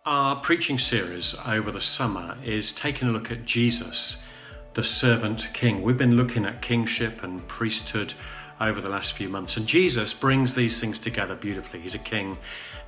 Our preaching series over the summer is taking a look at Jesus, the servant king. We've been looking at kingship and priesthood over the last few months, and Jesus brings these things together beautifully. He's a king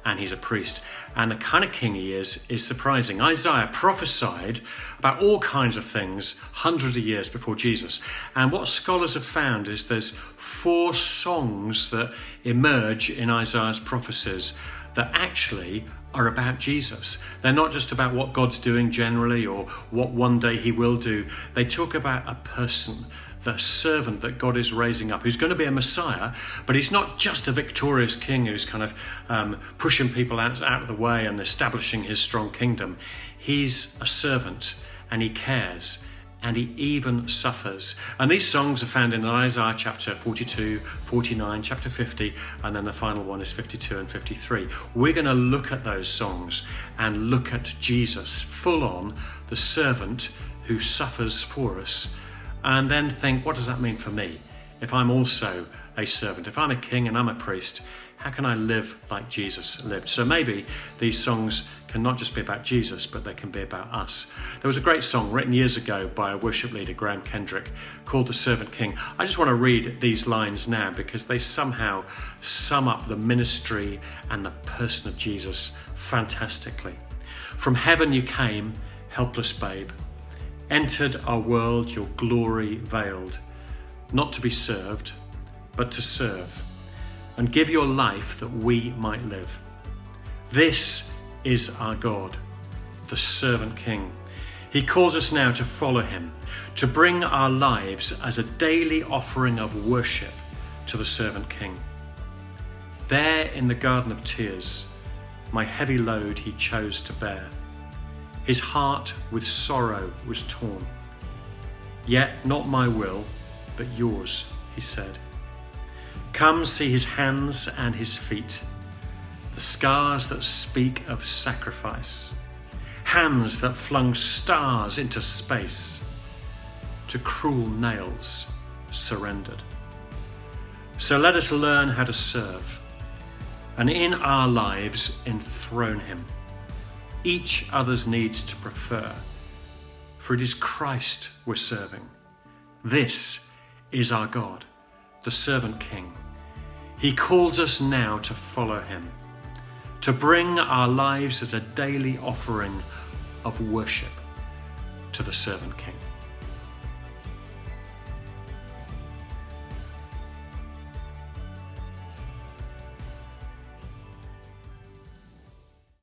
and he's a priest, and the kind of king he is surprising. Isaiah prophesied about all kinds of things hundreds of years before Jesus, and what scholars have found is there's 4 songs that emerge in Isaiah's prophecies that actually are about Jesus. They're not just about what God's doing generally or what one day he will do. They talk about a person, the servant that God is raising up, who's going to be a Messiah, but he's not just a victorious king who's kind of pushing people out of the way and establishing his strong kingdom. He's a servant, and he cares, and he even suffers. And these songs are found in Isaiah chapter 42, 49, chapter 50, and then the final one is 52 and 53. We're going to look at those songs and look at Jesus full on, the servant who suffers for us, and then think, what does that mean for me? If I'm also a servant, if I'm a king and I'm a priest, how can I live like Jesus lived? So maybe these songs can not just be about Jesus, but they can be about us. There was a great song written years ago by a worship leader, Graham Kendrick, called The Servant King. I just want to read these lines now because they somehow sum up the ministry and the person of Jesus fantastically. From heaven you came, helpless babe, entered our world your glory veiled, not to be served, but to serve, and give your life that we might live. This is our God, the servant king. He calls us now to follow him, to bring our lives as a daily offering of worship to the servant king. There in the garden of tears, my heavy load he chose to bear. His heart with sorrow was torn. Yet not my will, but yours, he said. Come see his hands and his feet, the scars that speak of sacrifice, hands that flung stars into space, to cruel nails surrendered. So let us learn how to serve, and in our lives enthrone him, each other's needs to prefer, for it is Christ we're serving. This is our God, the servant king. He calls us now to follow him, to bring our lives as a daily offering of worship to the servant king.